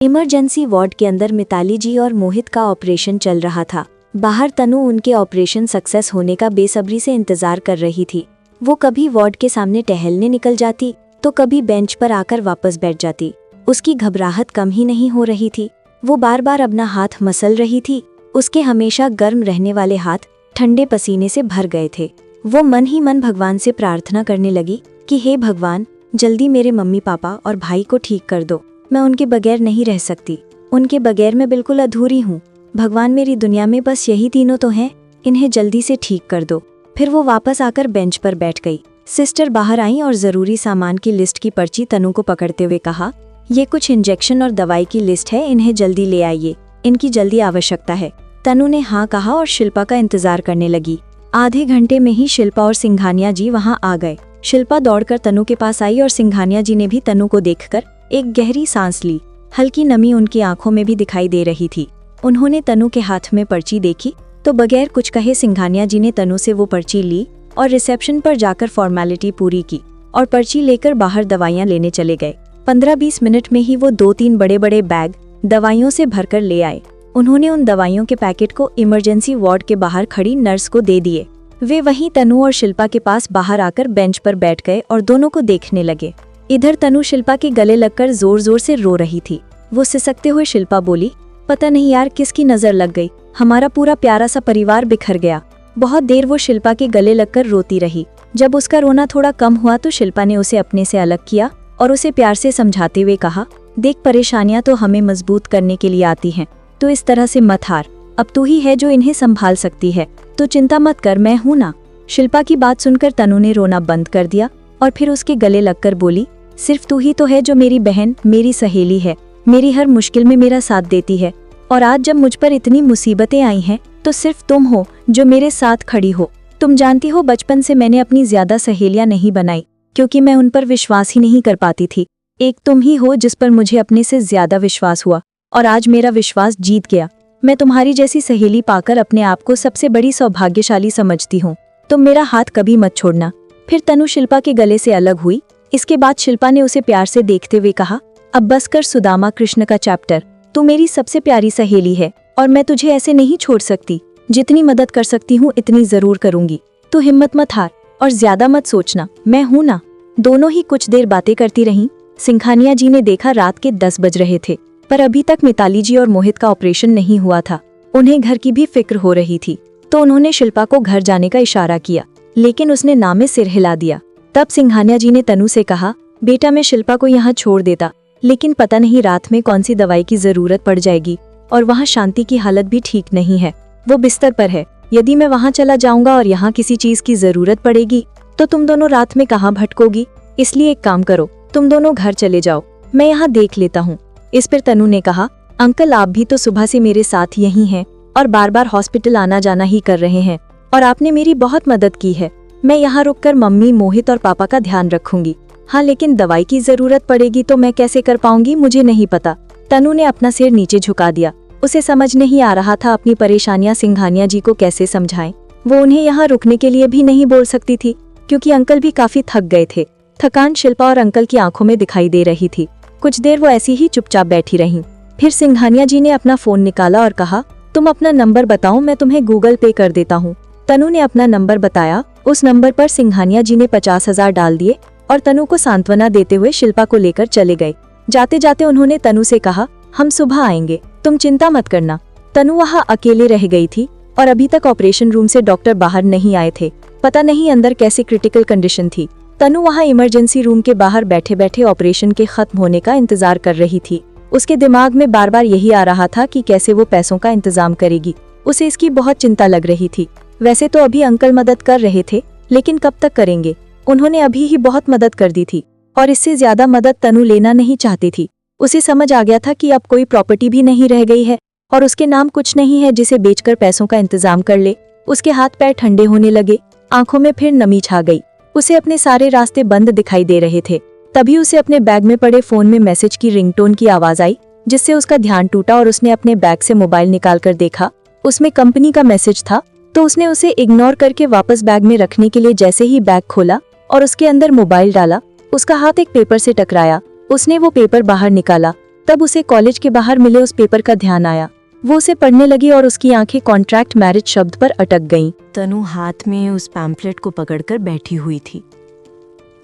Emergency ward के अंदर मिताली जी और मोहित का ऑपरेशन चल रहा था। बाहर तनु उनके ऑपरेशन सक्सेस होने का बेसब्री से इंतजार कर रही थी। वो कभी वार्ड के सामने टहलने निकल जाती तो कभी बेंच पर आकर वापस बैठ जाती। उसकी घबराहट कम ही नहीं हो रही थी। वो बार बार अपना हाथ मसल रही थी। उसके हमेशा गर्म रहने वाले हाथ ठंडे पसीने से भर गए थे। वो मन ही मन भगवान से प्रार्थना करने लगी कि हे भगवान, जल्दी मेरे मम्मी पापा और भाई को ठीक कर दो। मैं उनके बगैर नहीं रह सकती। उनके बगैर मैं बिल्कुल अधूरी हूँ। भगवान, मेरी दुनिया में बस यही तीनों तो हैं, इन्हें जल्दी से ठीक कर दो। फिर वो वापस आकर बेंच पर बैठ गई। सिस्टर बाहर आई और जरूरी सामान की लिस्ट की पर्ची तनु को पकड़ते हुए कहा, ये कुछ इंजेक्शन और दवाई की लिस्ट है, इन्हें जल्दी ले आइए, इनकी जल्दी आवश्यकता है। तनु ने हाँ कहा और शिल्पा का इंतजार करने लगी। आधे घंटे में ही शिल्पा और सिंघानिया जी वहाँ आ गए। शिल्पा दौड़कर तनु के पास आई और सिंघानिया जी ने भी तनु को देखकर एक गहरी सांस ली। हल्की नमी उनकी आंखों में भी दिखाई दे रही थी। उन्होंने तनु के हाथ में पर्ची देखी तो बगैर कुछ कहे सिंघानिया जी ने तनु से वो पर्ची ली और रिसेप्शन पर जाकर फॉर्मेलिटी पूरी की और पर्ची लेकर बाहर दवाइयां लेने चले गए। 15-20 मिनट में ही वो 2-3 बड़े बड़े बैग दवाइयों से भरकर ले आए। उन्होंने उन दवाइयों के पैकेट को इमरजेंसी वार्ड के बाहर खड़ी नर्स को दे दिए। वे वहीं तनु और शिल्पा के पास बाहर आकर बेंच पर बैठ गए और दोनों को देखने लगे। इधर तनु शिल्पा के गले लगकर जोर जोर से रो रही थी। वो सिसकते हुए शिल्पा बोली, पता नहीं यार किसकी नजर लग गई, हमारा पूरा प्यारा सा परिवार बिखर गया। बहुत देर वो शिल्पा के गले लगकर रोती रही। जब उसका रोना थोड़ा कम हुआ तो शिल्पा ने उसे अपने से अलग किया और उसे प्यार से समझाते हुए कहा, देख, परेशानियां तो हमें मजबूत करने के लिए आती हैं, तो इस तरह से मत हार। अब तू ही है जो इन्हें संभाल सकती है, तो चिंता मत कर, मैं हूं ना। शिल्पा की बात सुनकर तनु ने रोना बंद कर दिया और फिर उसके गले लगकर बोली, सिर्फ तू ही तो है जो मेरी बहन, मेरी सहेली है, मेरी हर मुश्किल में मेरा साथ देती है। और आज जब मुझ पर इतनी मुसीबतें आई हैं तो सिर्फ तुम हो जो मेरे साथ खड़ी हो। तुम जानती हो बचपन से मैंने अपनी ज्यादा सहेलियां नहीं बनाई क्योंकि मैं उन पर विश्वास ही नहीं कर पाती थी। एक तुम ही हो जिस पर मुझे अपने से ज्यादा विश्वास हुआ और आज मेरा विश्वास जीत गया। मैं तुम्हारी जैसी सहेली पाकर अपने आप को सबसे बड़ी सौभाग्यशाली समझती हूँ। तुम मेरा हाथ कभी मत छोड़ना। फिर तनु शिल्पा के गले से अलग हुई। इसके बाद शिल्पा ने उसे प्यार से देखते हुए कहा, अब बस कर सुदामा कृष्ण का चैप्टर। तू मेरी सबसे प्यारी सहेली है और मैं तुझे ऐसे नहीं छोड़ सकती। जितनी मदद कर सकती हूँ इतनी जरूर करूंगी। तू हिम्मत मत हार और ज्यादा मत सोचना, मैं हूं ना। दोनों ही कुछ देर बातें करती रहीं। सिंघानिया जी ने देखा रात के 10 बज रहे थे, पर अभी तक मिताली जी और मोहित का ऑपरेशन नहीं हुआ था। उन्हें घर की भी फिक्र हो रही थी, तो उन्होंने शिल्पा को घर जाने का इशारा किया, लेकिन उसने ना में सिर हिला दिया। तब सिंघानिया जी ने तनु से कहा, बेटा, मैं शिल्पा को यहाँ छोड़ देता, लेकिन पता नहीं रात में कौन सी दवाई की जरूरत पड़ जाएगी और वहाँ शांति की हालत भी ठीक नहीं है। वो बिस्तर पर है। यदि मैं वहाँ चला जाऊंगा और यहाँ किसी चीज की जरूरत पड़ेगी तो तुम दोनों रात में कहाँ भटकोगी। इसलिए एक काम करो, तुम दोनों घर चले जाओ, मैं यहाँ देख लेता हूँ। इस पर तनु ने कहा, अंकल, आप भी तो सुबह से मेरे साथ यही हैं और बार बार हॉस्पिटल आना जाना ही कर रहे हैं और आपने मेरी बहुत मदद की है। मैं यहाँ रुककर मम्मी, मोहित और पापा का ध्यान रखूंगी। हाँ, लेकिन दवाई की जरूरत पड़ेगी तो मैं कैसे कर पाऊंगी, मुझे नहीं पता। तनु ने अपना सिर नीचे झुका दिया। उसे समझ नहीं आ रहा था अपनी परेशानियां सिंघानिया जी को कैसे समझाएं। वो उन्हें यहाँ रुकने के लिए भी नहीं बोल सकती थी क्योंकि अंकल भी काफी थक गए थे। थकान शिल्पा और अंकल की आंखों में दिखाई दे रही थी। कुछ देर वो ऐसी ही चुपचाप बैठी रहीं। फिर सिंघानिया जी ने अपना फोन निकाला और कहा, तुम अपना नंबर बताओ, मैं तुम्हें गूगल पे कर देता हूँ। तनु ने अपना नंबर बताया। उस नंबर पर सिंघानिया जी ने 50,000 डाल दिए और तनु को सांत्वना देते हुए शिल्पा को लेकर चले गए। जाते जाते उन्होंने तनु से कहा, हम सुबह आएंगे, तुम चिंता मत करना। तनु वहाँ अकेले रह गई थी और अभी तक ऑपरेशन रूम से डॉक्टर बाहर नहीं आए थे। पता नहीं अंदर कैसी क्रिटिकल कंडीशन थी। तनु वहाँ इमरजेंसी रूम के बाहर बैठे बैठे ऑपरेशन के खत्म होने का इंतजार कर रही थी। उसके दिमाग में बार बार यही आ रहा था कि कैसे वो पैसों का इंतजाम करेगी। उसे इसकी बहुत चिंता लग रही थी। वैसे तो अभी अंकल मदद कर रहे थे, लेकिन कब तक करेंगे। उन्होंने अभी ही बहुत मदद कर दी थी और इससे ज्यादा मदद तनु लेना नहीं चाहती थी। उसे समझ आ गया था कि अब कोई प्रॉपर्टी भी नहीं रह गई है और उसके नाम कुछ नहीं है जिसे बेचकर पैसों का इंतजाम कर ले। उसके हाथ पैर ठंडे होने लगे, आंखों में फिर नमी छा गई। उसे अपने सारे रास्ते बंद दिखाई दे रहे थे। तभी उसे अपने बैग में पड़े फोन में मैसेज की रिंगटोन की आवाज आई, जिससे उसका ध्यान टूटा और उसने अपने बैग से मोबाइल निकालकर देखा। उसमें कंपनी का मैसेज था, तो उसने उसे इग्नोर करके वापस बैग में रखने के लिए जैसे ही बैग खोला और उसके अंदर मोबाइल डाला, उसका हाथ एक पेपर से टकराया। उसने वो पेपर बाहर निकाला तब उसे कॉलेज के बाहर मिले उस पेपर का ध्यान आया। वो उसे पढ़ने लगी और उसकी आंखें कॉन्ट्रैक्ट मैरिज शब्द पर अटक गईं। तनु हाथ में उस पैम्फलेट को पकड़कर बैठी हुई थी।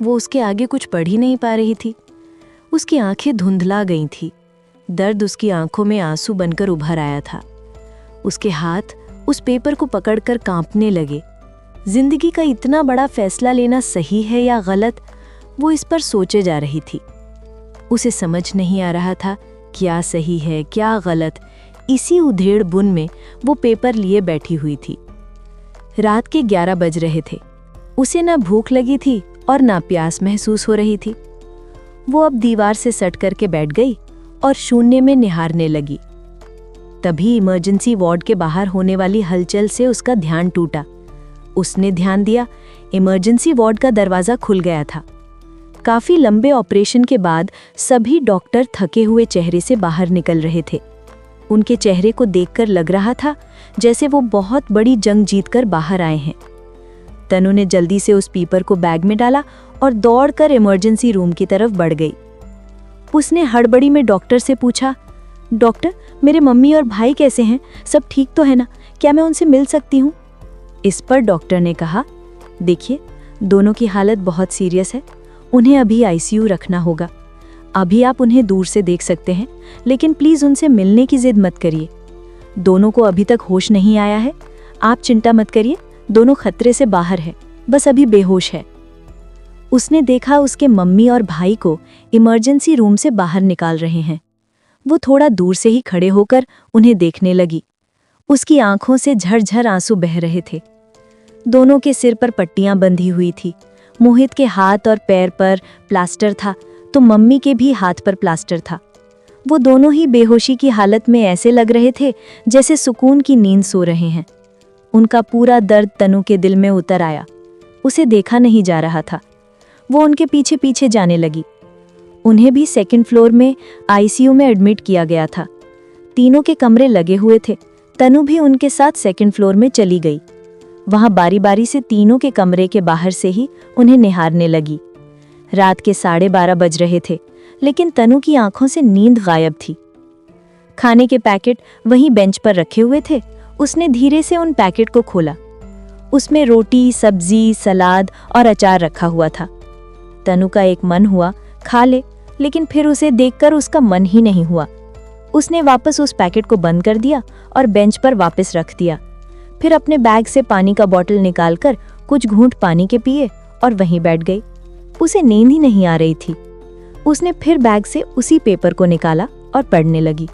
वो उसके आगे कुछ पढ़ ही नहीं पा रही थी। उसकी आंखें धुंधला गई थी। दर्द उसकी आंखों में आंसू बनकर उभर आया था। उसके हाथ उस पेपर को पकड़कर कांपने लगे। जिंदगी का इतना बड़ा फैसला लेना सही है या गलत, वो इस पर सोचे जा रही थी। उसे समझ नहीं आ रहा था क्या सही है क्या गलत। इसी उधेड़ बुन में वो पेपर लिए बैठी हुई थी। रात के 11 बज रहे थे। उसे ना भूख लगी थी और ना प्यास महसूस हो रही थी। वो अब दीवार से सट करके बैठ गई और शून्य में निहारने लगी। तभी इमरजेंसी वार्ड के बाहर होने वाली हलचल से उसका ध्यान टूटा। उसने ध्यान दिया, इमरजेंसी वार्ड का दरवाजा खुल गया था। काफी लंबे ऑपरेशन के बाद सभी डॉक्टर थके हुए चेहरे से बाहर निकल रहे थे। उनके चेहरे को देखकर लग रहा था जैसे वो बहुत बड़ी जंग जीतकर बाहर आए हैं। तनु ने जल्दी से उस पेपर को बैग में डाला और दौड़कर इमरजेंसी रूम की तरफ बढ़ गई। उसने हड़बड़ी में डॉक्टर से पूछा, डॉक्टर, मेरे मम्मी और भाई कैसे हैं? सब ठीक तो है ना? क्या मैं उनसे मिल सकती हूँ? इस पर डॉक्टर ने कहा, देखिए, दोनों की हालत बहुत सीरियस है। उन्हें अभी आईसीयू रखना होगा। अभी आप उन्हें दूर से देख सकते हैं, लेकिन प्लीज उनसे मिलने की जिद मत करिए। दोनों को अभी तक होश नहीं आया है। आप चिंता मत करिए, दोनों खतरे से बाहर है, बस अभी बेहोश है। उसने देखा उसके मम्मी और भाई को इमरजेंसी रूम से बाहर निकाल रहे हैं। वो थोड़ा दूर से ही खड़े होकर उन्हें देखने लगी। उसकी आंखों से झरझर आंसू बह रहे थे। दोनों के सिर पर पट्टियां बंधी हुई थी। मोहित के हाथ और पैर पर प्लास्टर था तो मम्मी के भी हाथ पर प्लास्टर था। वो दोनों ही बेहोशी की हालत में ऐसे लग रहे थे जैसे सुकून की नींद सो रहे हैं। उनका पूरा दर्द तनु के दिल में उतर आया। उसे देखा नहीं जा रहा था। वो उनके पीछे पीछे जाने लगी। उन्हें भी सेकंड फ्लोर में आईसीयू में एडमिट किया गया था। तीनों के कमरे लगे हुए थे। तनु भी उनके साथ सेकंड फ्लोर में चली गई। वहां बारी बारी से तीनों के कमरे के बाहर से ही उन्हें निहारने लगी। रात के 12:30 बज रहे थे, लेकिन तनु की आंखों से नींद गायब थी। खाने के पैकेट वहीं बेंच पर रखे हुए थे। उसने धीरे से उन पैकेट को खोला। उसमें रोटी, सब्जी, सलाद और अचार रखा हुआ था। तनु का एक मन हुआ खा ले, लेकिन फिर उसे देखकर उसका मन ही नहीं हुआ। उसने वापस उस पैकेट को बंद कर दिया और बेंच पर वापस रख दिया। फिर अपने बैग से पानी का बोतल निकालकर कुछ घूंट पानी के पिए और वहीं बैठ गई। उसे नींद ही नहीं आ रही थी। उसने फिर बैग से उसी पेपर को निकाला और पढ़ने लगी।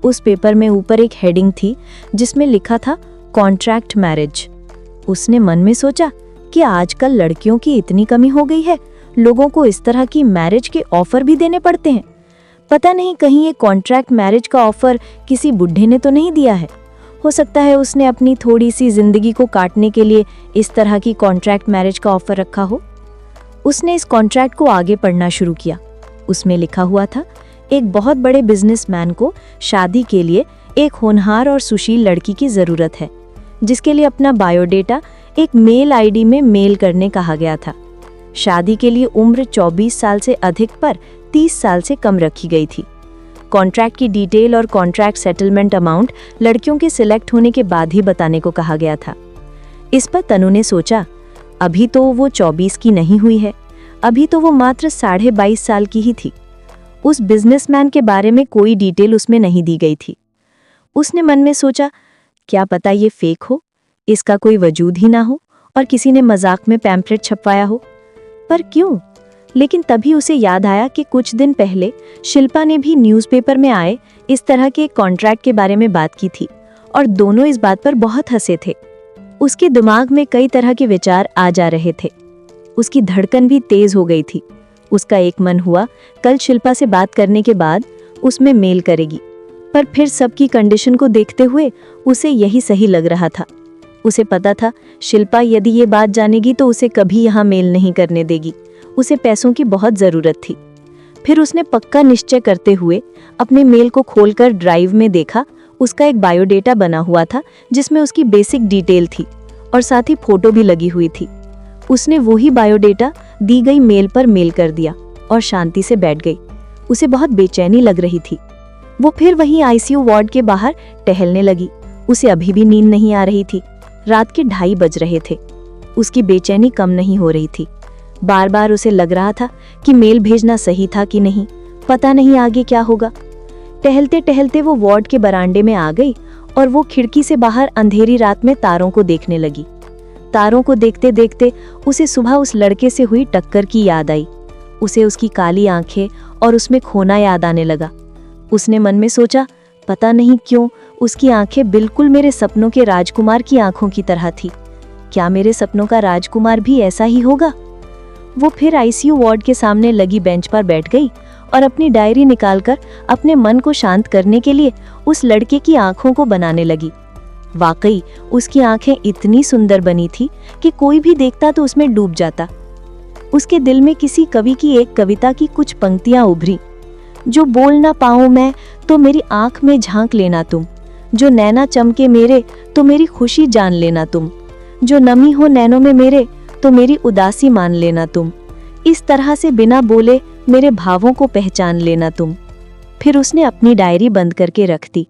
उस पेपर में ऊपर एक हेडिंग थी जिसमें लिखा था कॉन्ट्रैक्ट मैरिज। उसने मन में सोचा कि आजकल लड़कियों की इतनी कमी हो गई है, लोगों को इस तरह की मैरिज के ऑफर भी देने पड़ते हैं। पता नहीं कहीं ये कॉन्ट्रैक्ट मैरिज का ऑफर किसी बुढ़े ने तो नहीं दिया है। हो सकता है उसने अपनी थोड़ी सी जिंदगी को काटने के लिए इस तरह की कॉन्ट्रैक्ट मैरिज का ऑफर रखा हो। उसने इस कॉन्ट्रैक्ट को आगे पढ़ना शुरू किया। उसमें लिखा हुआ था, एक बहुत बड़े बिजनेसमैन को शादी के लिए एक होनहार और सुशील लड़की की जरूरत है, जिसके लिए अपना बायोडेटा एक मेल आईडी में मेल करने कहा गया था। शादी के लिए उम्र 24 साल से अधिक पर 30 साल से कम रखी गई थी। कॉन्ट्रैक्ट की डिटेल और कॉन्ट्रैक्ट सेटलमेंट अमाउंट लड़कियों के सिलेक्ट होने के बाद ही बताने को कहा गया था। इस पर तनु ने सोचा, अभी तो वो 24 की नहीं हुई है, अभी तो वो मात्र 22.5 साल की ही थी। उस बिजनेसमैन के बारे में कोई डिटेल उसमें नहीं दी गई थी। उसने मन में सोचा, क्या पता ये फेक हो, इसका कोई वजूद ही ना हो और किसी ने मजाक में पैम्फलेट छपवाया हो। पर क्यों? लेकिन तभी उसे याद आया कि कुछ दिन पहले शिल्पा ने भी न्यूज़पेपर में आए इस तरह के कॉन्ट्रैक्ट के बारे में बात की थी और दोनों इस बात पर बहुत हंसे थे। उसके दिमाग में कई तरह के विचार आ जा रहे थे। उसकी धड़कन भी तेज हो गई थी। उसका एक मन हुआ कल शिल्पा से बात करने के बाद उसमें मेल करेगी, पर फिर सबकी कंडीशन को देखते हुए उसे यही सही लग रहा था। उसे पता था शिल्पा यदि ये बात जानेगी तो उसे कभी यहाँ मेल नहीं करने देगी। उसे पैसों की बहुत ज़रूरत थी। फिर उसने पक्का निश्चय करते हुए अपने मेल को खोलकर ड्राइव में देखा। उसका एक बायोडेटा बना हुआ था जिसमें उसकी बेसिक डिटेल थी और साथ ही फोटो भी लगी हुई थी। उसने वही बायोडेटा दी गई मेल पर मेल कर दिया और शांति से बैठ गई। उसे बहुत बेचैनी लग रही थी। वो फिर वहीं आईसीयू वार्ड के बाहर टहलने लगी। उसे अभी भी नींद नहीं आ रही थी। रात के 2:30 बज रहे थे। उसकी बेचैनी कम नहीं हो रही थी। बार बार उसे लग रहा था कि मेल भेजना सही था कि नहीं, पता नहीं आगे क्या होगा। टहलते टहलते वो वार्ड के बरामदे में आ गई और वो खिड़की से बाहर अंधेरी रात में तारों को देखने लगी। तारों को देखते देखते उसे सुबह उस लड़के से हुई टक्कर की याद आई। उसे उसकी काली आंखें और उसमें खोना याद आने लगा। उसने मन में सोचा, पता नहीं क्यों उसकी आंखें बिल्कुल मेरे सपनों के राजकुमार की आंखों की तरह थी। क्या मेरे सपनों का राजकुमार भी ऐसा ही होगा? वो फिर आईसीयू वार्ड के सामने लगी बेंच पर बैठ गई और अपनी डायरी निकालकर अपने मन को शांत करने के लिए उस लड़के की आंखों को बनाने लगी। वाकई उसकी आंखें इतनी सुंदर बनी थी कि कोई भी देखता तो उसमें डूब जाता। उसके दिल में किसी कवि की एक कविता की कुछ पंक्तियां उभरी। जो बोल ना पाऊं मैं तो मेरी आंख में झांक लेना तुम, जो नैना चमके मेरे तो मेरी खुशी जान लेना तुम, जो नमी हो नैनों में मेरे तो मेरी उदासी मान लेना तुम, इस तरह से बिना बोले मेरे भावों को पहचान लेना तुम। फिर उसने अपनी डायरी बंद करके रख दी।